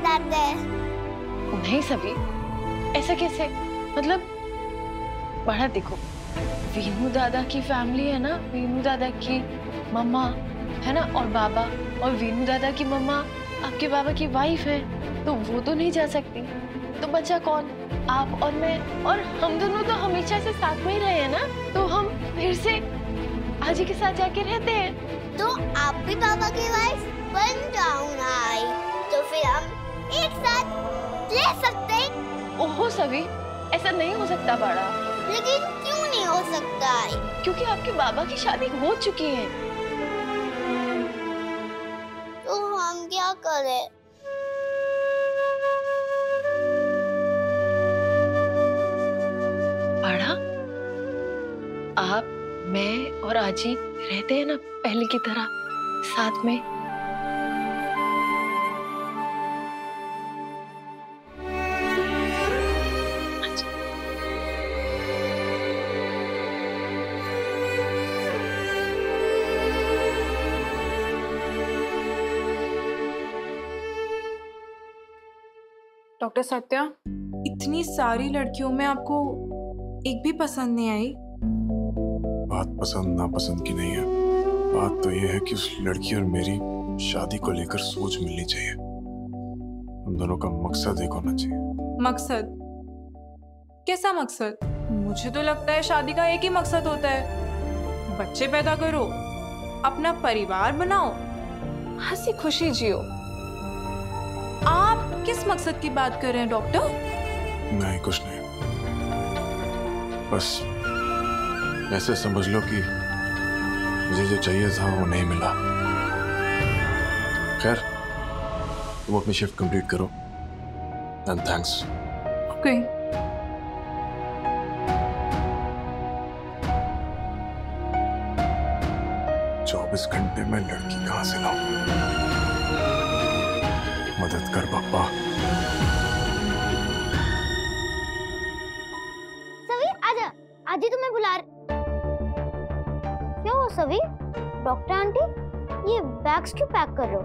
याद आते हैं। नहीं सभी, ऐसा कैसे? मतलब बड़ा देखो, वीनू दादा की फैमिली है ना, वीनू दादा की मम्मा है ना और बाबा, और वीनू दादा की मम्मा आपके बाबा की वाइफ है, तो वो तो नहीं जा सकती। तो बचा कौन? आप और मैं, और हम दोनों तो हमेशा से साथ में ही रहे हैं ना, तो हम फिर से आजी के साथ जाके रहते हैं। तो आप भी बाबा की वाइफ बन जाओ ना आई, तो फिर हम एक साथ रह सकते हैं। ओहो सभी, ऐसा नहीं हो सकता बड़ा। लेकिन क्यों नहीं हो सकता आई? क्योंकि आपके बाबा की शादी हो चुकी है। तो हम क्या करें? बड़ा, आप, मैं और आजी रहते हैं ना पहले की तरह साथ में। डॉक्टर सत्या, इतनी सारी लड़कियों में आपको एक भी पसंद नहीं आई? बात पसंद नापसंद की नहीं है, बात तो यह है कि उस लड़की और मेरी शादी को लेकर सोच मिलनी चाहिए। हम दोनों का मकसद एक होना चाहिए। मकसद? कैसा मकसद? मुझे तो लगता है शादी का एक ही मकसद होता है, बच्चे पैदा करो, अपना परिवार बनाओ, हंसी खुशी जियो। आप किस मकसद की बात कर रहे हैं डॉक्टर? नहीं, कुछ नहीं, बस ऐसे समझ लो कि मुझे जो चाहिए था वो नहीं मिला। खैर, तुम अपनी शिफ्ट कंप्लीट करो एंड थैंक्स। ओके। 24 घंटे में लड़की कहां से लाऊं? मदद कर पापा। सभी आजा, आजी तुम्हें बुला रहे। क्या हो सभी? डॉक्टर आंटी, ये बैग्स क्यों पैक कर रहे हो?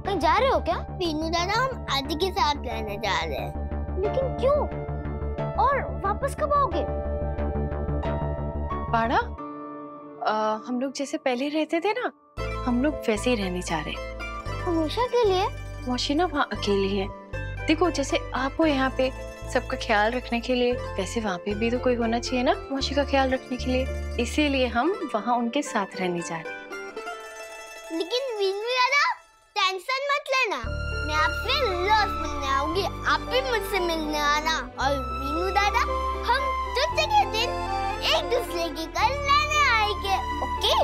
कहीं जा रहे हो क्या? वीनू दादा, हम आजी के साथ रहने जा रहे हैं। लेकिन क्यों? और वापस कब आओगे? बाड़ा, हम लोग जैसे पहले रहते थे ना, हम लोग वैसे ही रहने जा रहे हैं। हमेशा के लिए? मौशीना वहाँ अकेली है। देखो, जैसे आप हो यहाँ पे सबका ख्याल रखने के लिए, वैसे वहाँ पे भी तो कोई होना चाहिए ना मौशी का ख्याल रखने के लिए। इसीलिए हम वहाँ उनके साथ रहने जा रहे हैं। लेकिन वीनू दादा, टेंशन मत लेना, मैं आपसे रोज मिलने आऊंगी, आप भी मुझसे मिलने आना। और वीनू दादा, हम छुट्टी के दिन एक दूसरे की घर लेने आएंगे, ओके?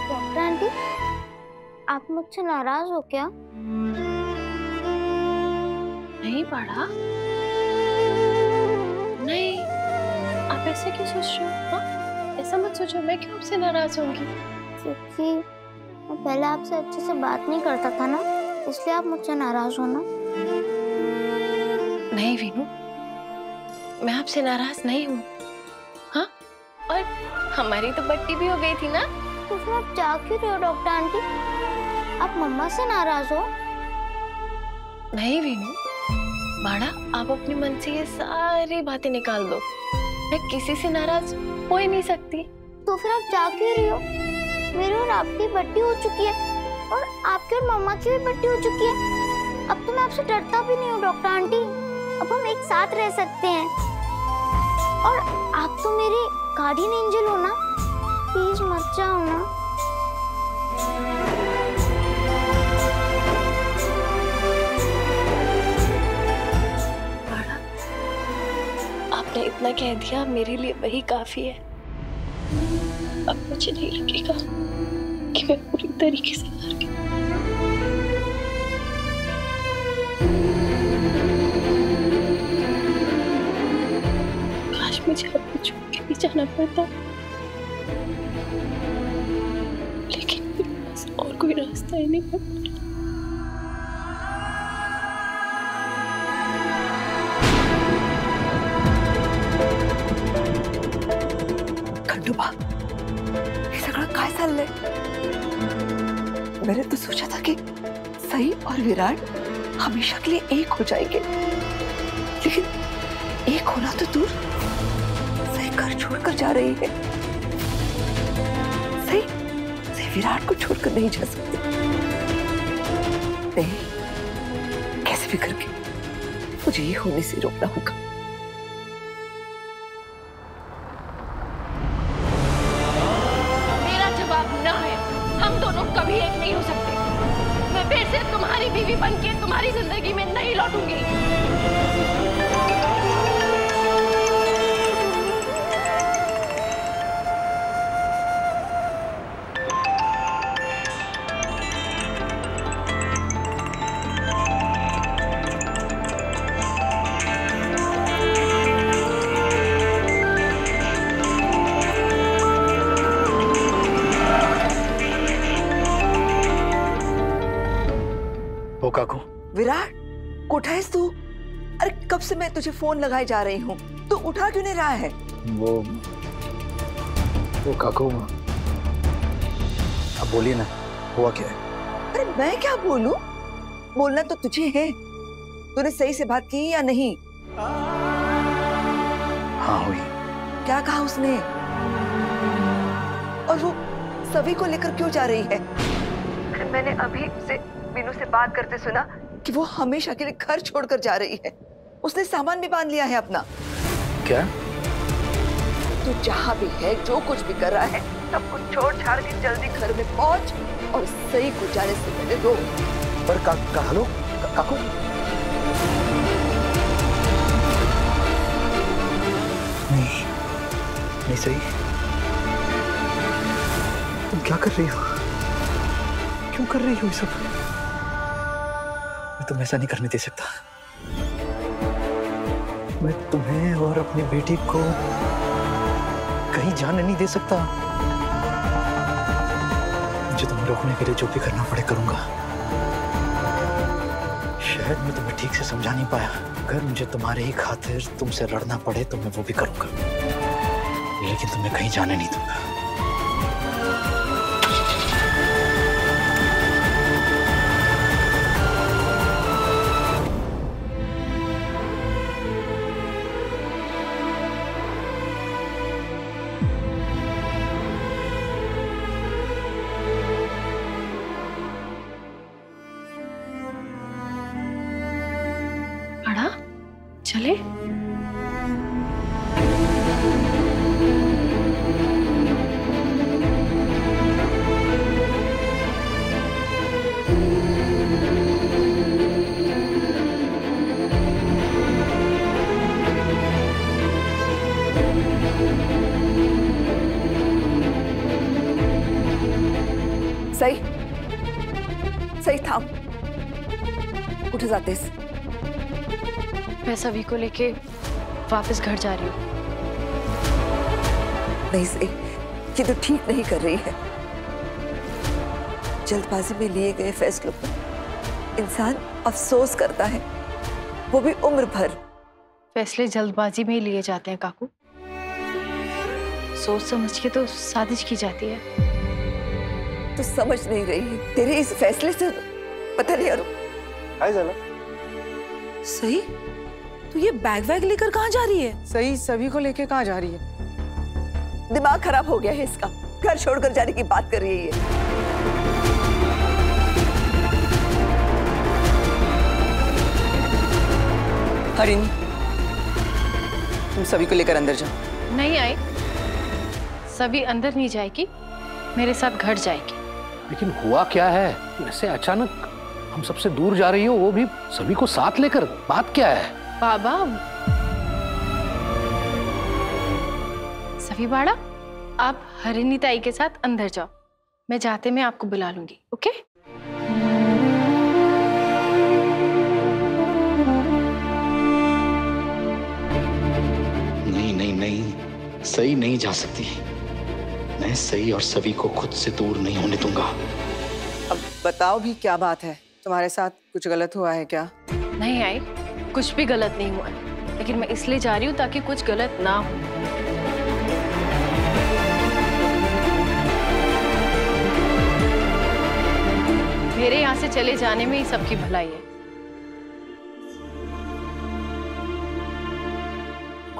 डॉक्टर आंटी, आप मुझसे नाराज हो क्या? नहीं बाड़ा, नहीं, आप ऐसे क्यों सोच रहे हो? हाँ, ऐसा मत सोचो, मैं क्यों आपसे नाराज होंगी? क्योंकि मैं पहले आपसे अच्छे से बात नहीं करता था ना, इसलिए आप मुझसे नाराज हो ना? नहीं वीनू, मैं आपसे नाराज नहीं हूँ। हाँ, और हमारी तो बट्टी भी हो गई थी ना। तो फिर आप जा क्यों रहे हो डॉक्टर आंटी? आप मम्मा से नाराज हो? नहीं वीनू, बाड़ा, आप अपने मन से ये सारी बातें निकाल दो। मैं किसी से नाराज हो ही नहीं सकती। तो फिर आप जा क्यों रही हो? मेरी और आपकी बट्टी हो चुकी है, और आपकी और मम्मा की भी बट्टी हो चुकी है। अब तो मैं आपसे डरता भी नहीं हूँ डॉक्टर आंटी, अब हम एक साथ रह सकते हैं। और आप तो मेरी गार्डियन एंजल हो ना, प्लीज मत जाओ ना। आपने इतना कह दिया, मेरे लिए वही काफी है। अब मुझे नहीं लगेगा कि मैं पूरी तरीके से हार गई। काश मुझे आपको छोड़ के भी जाना पड़ता, लेकिन मेरे पास और कोई रास्ता ही नहीं है। खंडोबा, हे सगळं काय चाललंय? मैंने तो सोचा था कि सई और विराट हमेशा के लिए एक हो जाएंगे, लेकिन एक होना तो दूर, सही घर छोड़कर जा रही है। सही विराट को छोड़कर नहीं जा सकती। नहीं, कैसे भी करके मुझे ये होने से रोकना होगा। मेरा जवाब ना है। हम दोनों कभी एक नहीं हो सकते। मैं फिर से तुम्हारी बीवी बनके तुम्हारी जिंदगी में नहीं लौटूंगी। काकू। विराट, उठा है तू? अरे कब से मैं तुझे फोन लगाए जा रही हूँ, तू उठा क्यों नहीं रहा है? वो काकू, अब बोलिए ना, हुआ क्या है? अरे मैं क्या बोलूं? बोलना तो तुझे है। तूने सही से बात की या नहीं? हाँ हुई। क्या कहा उसने? और वो सभी को लेकर क्यों जा रही है? मैंने अभी से मीनू से बात करते सुना कि वो हमेशा के लिए घर छोड़कर जा रही है। उसने सामान भी बांध लिया है अपना। क्या? तू जहाँ भी है, जो कुछ भी कर रहा है, सब कुछ छोड़ छाड़ के जल्दी घर में पहुंच और सही को जाने से पहले रो। पर हेलो काकू, नहीं सही, तुम क्या कर रही हो? क्यों कर रही हो ये सब? मैं तुम्हें ऐसा नहीं करने दे सकता। मैं तुम्हें और अपनी बेटी को कहीं जाने नहीं दे सकता। मुझे तुम्हें रोकने के लिए जो भी करना पड़े करूंगा। शायद मैं तुम्हें ठीक से समझा नहीं पाया। अगर मुझे तुम्हारे ही खातिर तुमसे लड़ना पड़े तो मैं वो भी करूंगा, लेकिन तुम्हें कहीं जाने नहीं दूंगा। चले? सही थाम, उठ जाते इस। मैं सभी को लेके वापस घर जा रही हूँ। नहीं सही, ये तो ठीक नहीं कर रही है। जल्दबाजी में लिए गए फैसलों पर इंसान अफसोस करता है, वो भी उम्र भर। फैसले जल्दबाजी में ही लिए जाते हैं काकू। सोच समझ के तो साजिश की जाती है। तो समझ नहीं रही है तेरे इस फैसले से पता नहीं। सही, तो ये बैग वैग लेकर कहाँ जा रही है? सही सभी को लेके कहाँ जा रही है? दिमाग खराब हो गया है इसका, घर छोड़कर जाने की बात कर रही है ये। हरिणी, तुम सभी को लेकर अंदर जाओ। नहीं आई, सभी अंदर नहीं जाएगी, मेरे साथ घर जाएगी। लेकिन हुआ क्या है? ऐसे अचानक हम सबसे दूर जा रही हो, वो भी सभी को साथ लेकर, बात क्या है? बाबा, सभी बाड़ा, आप हरिणी ताई के साथ अंदर जाओ। मैं जाते में आपको बुला लूंगी, ओके? नहीं, सही नहीं जा सकती। मैं सही और सभी को खुद से दूर नहीं होने दूंगा। अब बताओ भी, क्या बात है? तुम्हारे साथ कुछ गलत हुआ है क्या? नहीं आई, कुछ भी गलत नहीं हुआ है, लेकिन मैं इसलिए जा रही हूँ ताकि कुछ गलत ना हो। मेरे यहाँ से चले जाने में ही सबकी भलाई है।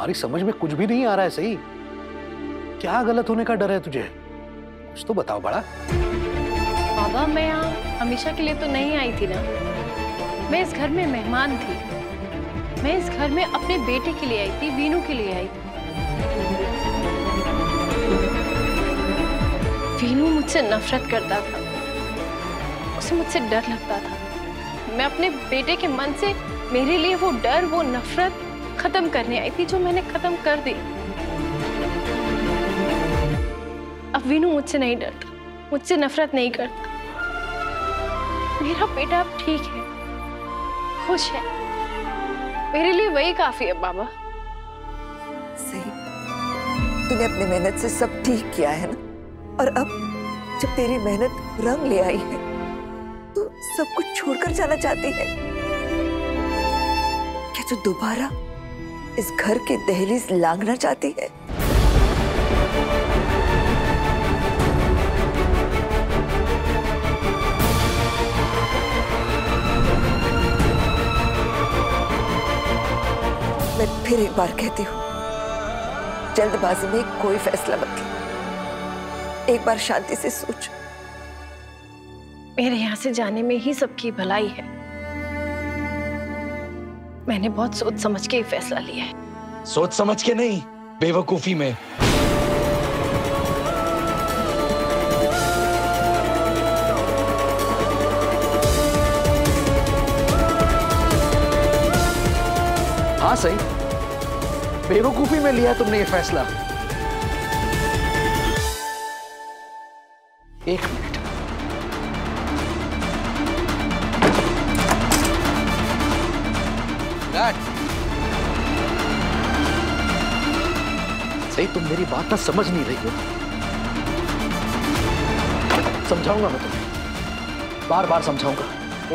तुम्हारी समझ में कुछ भी नहीं आ रहा है सही। क्या गलत होने का डर है तुझे? कुछ तो बताओ बड़ा। बाबा मैं यहाँ हमेशा के लिए तो नहीं आई थी ना, मैं इस घर में मेहमान थी। मैं इस घर में अपने बेटे के लिए आई थी, वीनू के लिए आई थी। वीनू मुझसे नफरत करता था, उसे मुझसे डर लगता था। मैं अपने बेटे के मन से मेरे लिए वो डर, वो नफरत खत्म करने आई थी, जो मैंने खत्म कर दी। अब वीनू मुझसे नहीं डरता, मुझसे नफरत नहीं करता। मेरा बेटा अब ठीक है, खुश है। मेरे लिए वही काफी है बाबा। सही, तूने अपनी मेहनत से सब ठीक किया है ना, और अब जब तेरी मेहनत रंग ले आई है तो सब कुछ छोड़कर जाना चाहती है। क्या तू दोबारा इस घर के दहलीज लांघना चाहती है? मैं फिर एक बार कहती हूँ, जल्दबाजी में कोई फैसला मत ले। एक बार शांति से सोच। मेरे यहाँ से जाने में ही सबकी भलाई है। मैंने बहुत सोच समझ के ये फैसला लिया है। सोच समझ के नहीं, बेवकूफी में। हाँ सही, बेवकूफी में लिया तुमने ये फैसला। एक मिनट, सही तुम मेरी बात ना समझ नहीं रही हो। समझाऊंगा मैं तुम्हें, बार बार समझाऊंगा।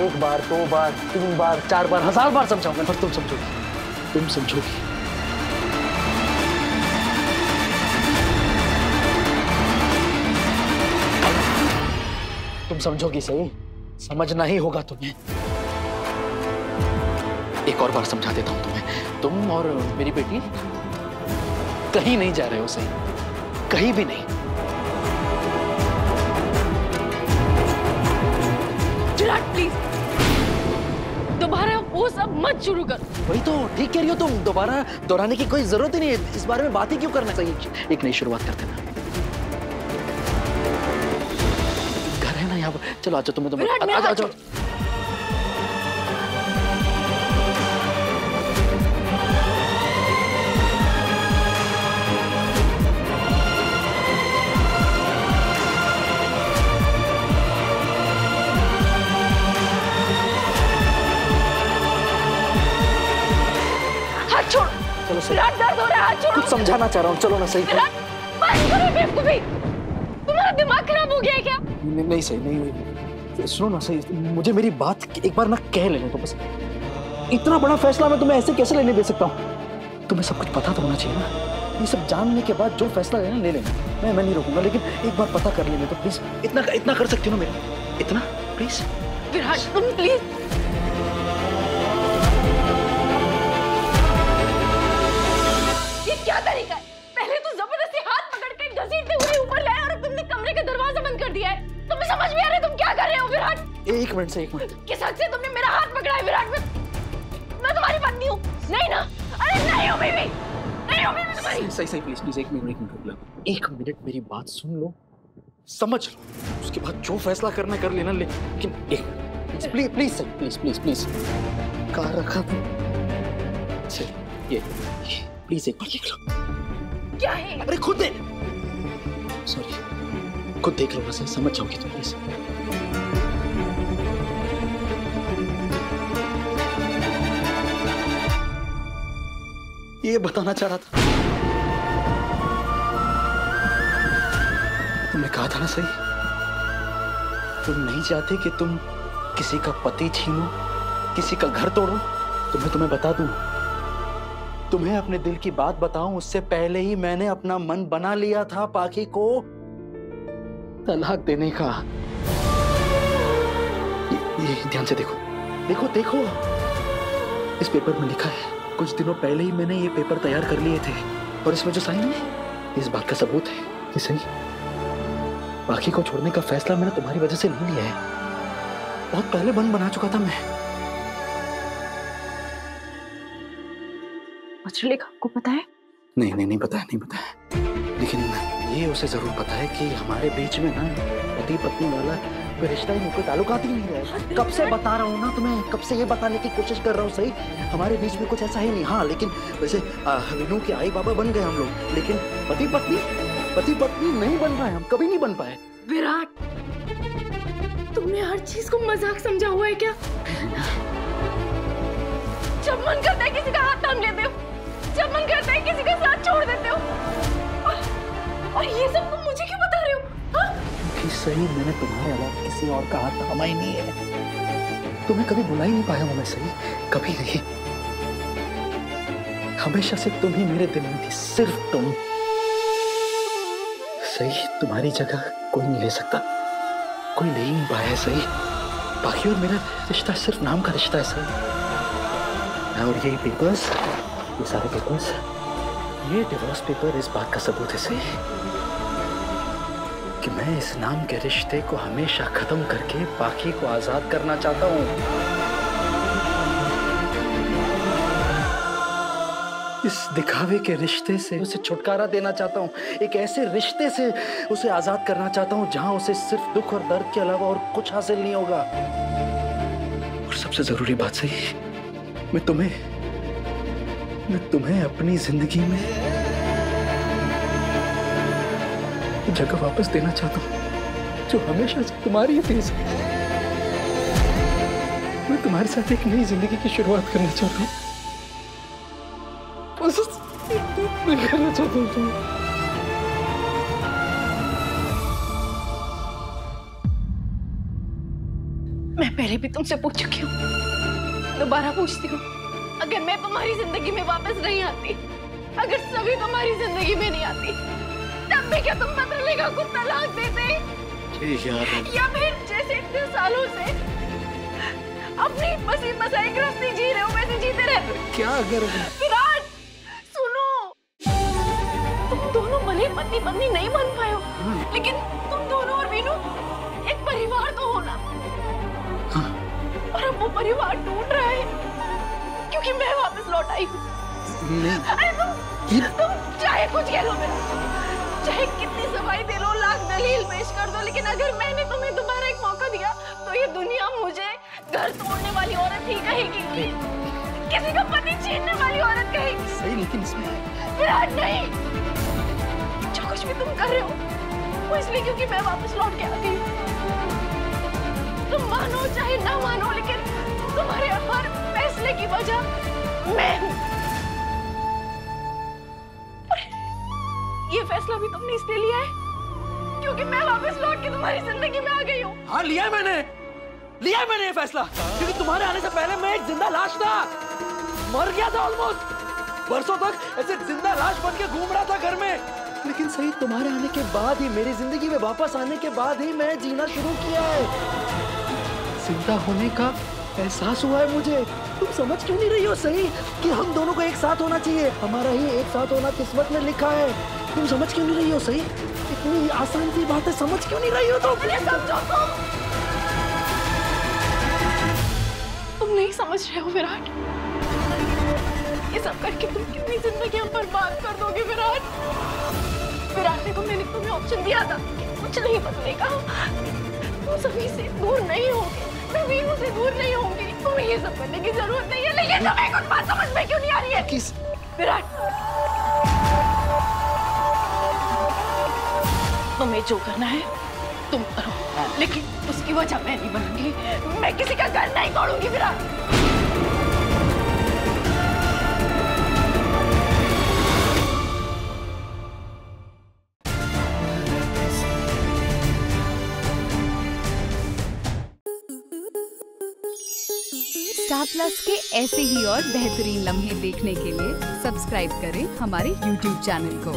एक बार, दो बार, तीन बार, चार बार, हजार बार समझाऊंगा, पर तुम समझोगी, तुम समझोगी। तुम समझोगी सही, समझना ही होगा तुम्हें। एक और बार समझा देता हूं तुम्हें। तुम और मेरी बेटी कहीं नहीं जा रहे हो सही, कहीं भी नहीं। विराट प्लीज दोबारा वो सब मत शुरू कर। वही तो ठीक कह रही हो तुम, दोबारा दोहराने की कोई जरूरत ही नहीं है। इस बारे में बात ही क्यों करना चाहिए? एक नई शुरुआत करते ना। घर है ना यहाँ पर, चलो आजा तुम्हें, आजा आजा। चलो सही, विराट दर्द हो रहा है, हाथ छोड़ो। कुछ समझाना चाह रहा हूँ, चलो ना सही। विराट बंद करो बेवकूफी, तुम्हारा दिमाग खराब हो गया है क्या? नहीं सही, नहीं सुनो ना सही, मुझे मेरी बात एक बार ना कह लेने तो बस। इतना बड़ा फैसला मैं तुम्हें ऐसे कैसे लेने दे सकता हूँ? तुम्हें सब कुछ पता तो होना चाहिए ना। ये सब जानने के बाद जो फैसला लेना ले लेना, मैं नहीं रोकूंगा, लेकिन एक बार पता कर लेने तो प्लीज। इतना कर सकती हो ना मेरे, इतना प्लीज। विराट तुम प्लीज। क्या तरीका है? पहले तो जबरदस्ती हाथ पकड़ के घसीटते हुए ऊपर लाया और तुमने कमरे का दरवाजा बंद कर दिया है। तुम्हें समझ में आ रहा है तुम क्या कर रहे हो विराट? एक मिनट से, एक मिनट। किस हक से तुमने मेरा हाथ पकड़ा है विराट? मैं तुम्हारी पत्नी हूँ नहीं ना? अरे नहीं हो बेबी, नहीं हो बेबी तुम्हारी। सही प्लीज एक मिनट, एक मिनट मेरी बात सुन लो, समझ लो, उसके बाद जो फैसला करना कर लेना। लेकिन एक प्लीज प्लीज कहाँ रखा था? ये प्लीज एक बार देख लो। क्या है? अरे खुद देख, सॉरी, खुद देख लो ना सही, समझ जाओगी तुम प्लीज। ये बताना चाह रहा था, तुमने कहा था ना सही, तुम नहीं चाहते कि तुम किसी का पति छीनो, किसी का घर तोड़ो। तो मैं तुम्हें बता दूं, तुम्हें अपने दिल की बात बताऊं, उससे पहले ही मैंने अपना मन बना लिया था पाखी को तलाक देने का। ये ध्यान से देखो, देखो देखो, इस पेपर में लिखा है कुछ दिनों पहले ही मैंने ये पेपर तैयार कर लिए थे और इसमें जो साइन है इस बात का सबूत है कि सही बाकी को छोड़ने का फैसला मैंने तुम्हारी वजह से नहीं लिया है। बहुत पहले बन बना चुका था मैं। वज्रलेखा, आपको पता है? नहीं पता है, लेकिन ये उसे जरूर पता है कि हमारे बीच में ना पति पत्नी वाला कोई रिश्ता ही नहीं, कोई ताल्लुकात ही नहीं है। कब से बता रहा हूँ ना तुम्हें, कब से ये बताने की कोशिश कर रहा हूँ सही, हमारे बीच में कुछ ऐसा है नहीं। हाँ लेकिन वैसे विनू के आई बाबा बन गए हम लोग, लेकिन पति पत्नी नहीं बन पाए, हम कभी नहीं बन पाए। विराट, तुमने हर चीज को मजाक समझा हुआ है क्या? जब मन करता है किसी का हाथ थाम लेते हो, जब मन करता है किसी का साथ छोड़ देते हो, और ये सब तुम मुझे क्यों बता रहे हो? कि सही मैंने तुम्हारे अलावा किसी और का हाथ थामा ही नहीं है, तुम्हें कभी बुला ही नहीं पाया हूं मैं सही, कभी नहीं। हमेशा से तुम ही मेरे दिल में थी, सिर्फ तुम। सही तुम्हारी जगह कोई नहीं ले सकता, कोई ले ही नहीं पाया है सही। बाकी और मेरा रिश्ता सिर्फ नाम का रिश्ता है सही। और यही पेपर्स, ये सारे पेपर्स, ये डिवोर्स पेपर इस बात का सबूत है सही कि मैं इस नाम के रिश्ते को हमेशा खत्म करके बाकी को आजाद करना चाहता हूं। इस दिखावे के रिश्ते से उसे छुटकारा देना चाहता हूँ, एक ऐसे रिश्ते से उसे आजाद करना चाहता हूँ जहां उसे सिर्फ दुख और दर्द के अलावा और कुछ हासिल नहीं होगा। और सबसे जरूरी बात सही, मैं तुम्हें अपनी जिंदगी में जगह वापस देना चाहता हूँ जो हमेशा से तुम्हारी ही थी। मैं तुम्हारे साथ एक नई जिंदगी की शुरुआत करना चाहता हूँ, बस करना चाहता हूँ। मैं पहले भी तुमसे पूछ चुकी हूँ, दोबारा पूछती हूँ। अगर मैं तुम्हारी जिंदगी में वापस नहीं आती, अगर सभी तुम्हारी जिंदगी में नहीं आती, तब भी क्या तुम वज्रलेखा को तलाक देते? या फिर जैसे इतने सालों से अपनी बसी बसाई गृहस्थी जी रहे हो वैसे जीते रहते? क्या अगर विराट सुनो, तुम दोनों भले पति पत्नी नहीं बन पाए हो, लेकिन तुम दोनों और वीनू एक परिवार तो हो ना। और अब वो परिवार टूट रहा है क्योंकि मैं वापस लौट आई हूँ। अरे तुम चाहे कुछ कह लो मेरा, चाहे कितनी सफाई दे लो, लाख दलील पेश कर दो, लेकिन अगर मैंने तुम्हें दोबारा एक मौका दिया तो ये दुनिया मुझे घर तोड़ने वाली औरत ही कहेगी, किसी का पति छीनने वाली औरत कहेगी। सही, लेकिन इसमें विराट नहीं, जो कुछ भी तुम कर रहे हो वो इसलिए क्योंकि मैं वापस लौट के आ गई। तुम मानो चाहे ना मानो, लेकिन तुम्हारे हर फैसले की वजह मैं हूँ। ये फैसला भी तुमने इसलिए लिया है क्योंकि मैं वापस लौट के तुम्हारी जिंदगी में आ गई हूँ। हाँ लिया है मैंने ये फैसला, क्योंकि तुम्हारे आने से पहले मैं एक जिंदा लाश था, मर गया था ऑलमोस्ट। बरसों तक ऐसे जिंदा लाश बन के घूम रहा था घर में, लेकिन सही तुम्हारे आने के बाद ही, मेरी जिंदगी में वापस आने के बाद ही मैं जीना शुरू किया है। जिंदा होने का एहसास हुआ है मुझे। तुम समझ क्यों नहीं रही हो सही कि हम दोनों को एक साथ होना चाहिए, हमारा ही एक साथ होना किस्मत में लिखा है। तुम समझ क्यों नहीं रही हो सही? इतनी आसान सी बात है, समझ क्यों नहीं रही हो तुम? तुम नहीं समझ रहे हो विराट, ये सब करके तुम कितनी जिंदगी बर्बाद कर दोगे विराट। विराट देखो, मैंने तुम्हें ऑप्शन दिया था कुछ नहीं बदलेगा, तुम सभी से दूर नहीं होगे, मैं वीनू से दूर नहीं होंगी, तुम्हें ये सब करने की जरूरत नहीं है। लेकिन तुम्हें कुछ बात समझ में क्यों नहीं आ रही है? किस विराट, तुम्हें जो करना है तुम करो, लेकिन उसकी वजह मैं नहीं बनूंगी, मैं किसी का घर नहीं तोड़ूंगी विराट। स्टार प्लस के ऐसे ही और बेहतरीन लम्हे देखने के लिए सब्सक्राइब करें हमारे YouTube चैनल को।